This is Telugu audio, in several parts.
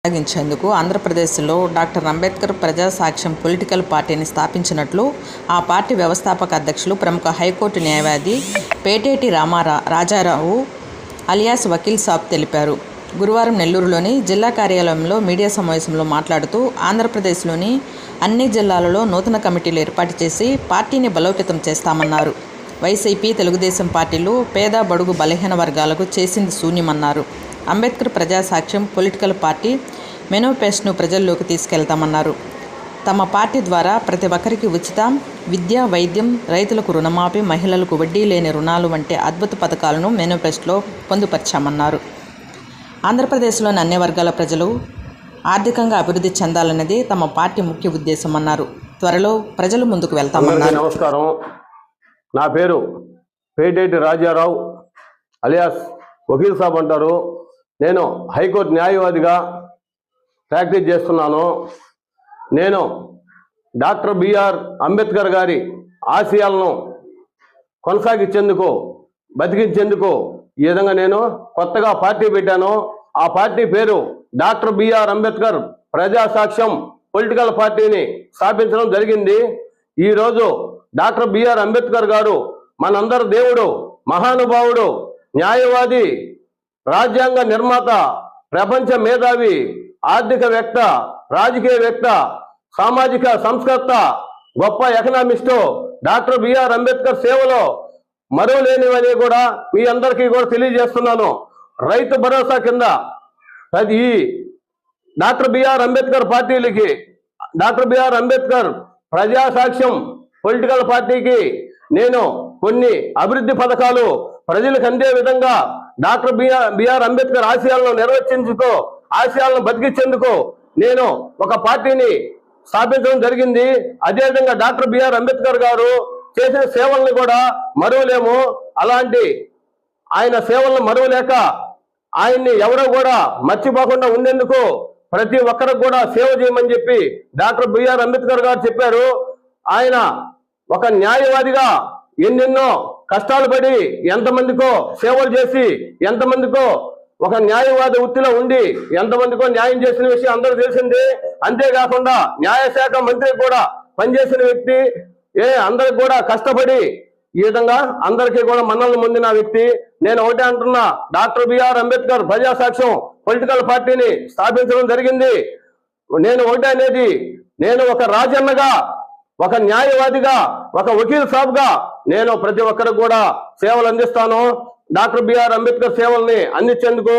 కొనసాగించేందుకు ఆంధ్రప్రదేశ్లో డాక్టర్ అంబేద్కర్ ప్రజాసాక్ష్యం పొలిటికల్ పార్టీని స్థాపించినట్లు ఆ పార్టీ వ్యవస్థాపక అధ్యక్షులు ప్రముఖ హైకోర్టు న్యాయవాది పేటేటి రాజారావు అలియాస్ వకీల్ సాబ్ తెలిపారు. గురువారం నెల్లూరులోని జిల్లా కార్యాలయంలో మీడియా సమావేశంలో మాట్లాడుతూ ఆంధ్రప్రదేశ్లోని అన్ని జిల్లాలలో నూతన కమిటీలు ఏర్పాటు చేసి పార్టీని బలోపేతం చేస్తామన్నారు. వైసీపీ, తెలుగుదేశం పార్టీలు పేద, బడుగు, బలహీన వర్గాలకు చేసింది శూన్యమన్నారు. అంబేద్కర్ ప్రజాసాక్ష్యం పొలిటికల్ పార్టీ మేనిఫెస్టోను ప్రజల్లోకి తీసుకెళ్తామన్నారు. తమ పార్టీ ద్వారా ప్రతి ఒక్కరికి ఉచిత విద్య, వైద్యం, రైతులకు రుణమాఫీ, మహిళలకు వడ్డీ లేని రుణాలు వంటి అద్భుత పథకాలను మేనిఫెస్టోలో పొందుపరిచామన్నారు. ఆంధ్రప్రదేశ్లోని అన్ని వర్గాల ప్రజలు ఆర్థికంగా అభివృద్ధి చెందాలన్నది తమ పార్టీ ముఖ్య ఉద్దేశం అన్నారు. త్వరలో ప్రజలు ముందుకు వెళ్తామన్నారు. నమస్కారం, నా పేరు పేటేటి రాజారావు అలియాస్ వకీల్ సాబ్ అంటారు. నేను హైకోర్టు న్యాయవాదిగా ప్రాక్టీస్ చేస్తున్నాను. నేను డాక్టర్ బిఆర్ అంబేద్కర్ గారి ఆశయాలను కొనసాగించేందుకు, బతికించేందుకు ఈ విధంగా నేను కొత్తగా పార్టీ పెట్టాను. ఆ పార్టీ పేరు డాక్టర్ బిఆర్ అంబేద్కర్ ప్రజాసాక్ష్యం పొలిటికల్ పార్టీని స్థాపించడం జరిగింది. ఈరోజు డాక్టర్ బిఆర్ అంబేద్కర్ గారు మనందరి దేవుడు, మహానుభావుడు, న్యాయవాది, రాజ్యాంగ నిర్మాత, ప్రపంచ మేధావి, ఆర్థికవేత్త, రాజకీయవేత్త, సామాజిక సంస్కర్త, గొప్ప ఎకనామిస్టు డాక్టర్ బిఆర్ అంబేద్కర్ సేవలో మరువలేనివని కూడా మీ అందరికీ కూడా తెలియజేస్తున్నాను. రైతు భరోసా కింద ఈ డాక్టర్ బిఆర్ అంబేద్కర్ పార్టీలకి, డాక్టర్ బిఆర్ అంబేద్కర్ ప్రజాసాక్ష్యం పొలిటికల్ పార్టీకి నేను కొన్ని అభివృద్ధి పథకాలు ప్రజలకు అందే విధంగా డాక్టర్ బిఆర్ అంబేద్కర్ ఆశయాలను నిర్వర్తించుకో, ఆశయాలను బతికించేందుకు నేను ఒక పార్టీని స్థాపించడం జరిగింది. అదేవిధంగా డాక్టర్ బిఆర్ అంబేద్కర్ గారు చేసిన సేవలను కూడా మరువలేము. అలాంటి ఆయన సేవలను మరువలేక ఆయన్ని ఎవరో కూడా మర్చిపోకుండా ఉండేందుకు ప్రతి ఒక్కరికి కూడా సేవ చేయమని చెప్పి డాక్టర్ బిఆర్ అంబేద్కర్ గారు చెప్పారు. ఆయన ఒక న్యాయవాదిగా ఎన్నెన్నో కష్టాలు పడి ఎంతమందికో సేవలు చేసి, ఎంతమందికో ఒక న్యాయవాది వృత్తిలో ఉండి ఎంతమందికో న్యాయం చేసిన విషయం అందరూ తెలిసింది. అంతేకాకుండా న్యాయశాఖ మంత్రి కూడా పనిచేసిన వ్యక్తి, అందరికి కూడా కష్టపడి ఈ విధంగా అందరికీ కూడా మన్నలను పొందిన వ్యక్తి. నేను ఒకటే అంటున్నా, డాక్టర్ బిఆర్ అంబేద్కర్ ప్రజాసాక్ష్యం పొలిటికల్ పార్టీని స్థాపించడం జరిగింది. నేను ఒకటే అనేది, నేను ఒక రాజన్నగా, ఒక న్యాయవాదిగా, ఒక వకీల్ సాబ్గా నేను ప్రతి ఒక్కరికి కూడా సేవలు అందిస్తాను. డాక్టర్ బిఆర్ అంబేద్కర్ సేవల్ని అందించేందుకు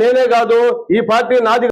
నేనే కాదు, ఈ పార్టీ నాది.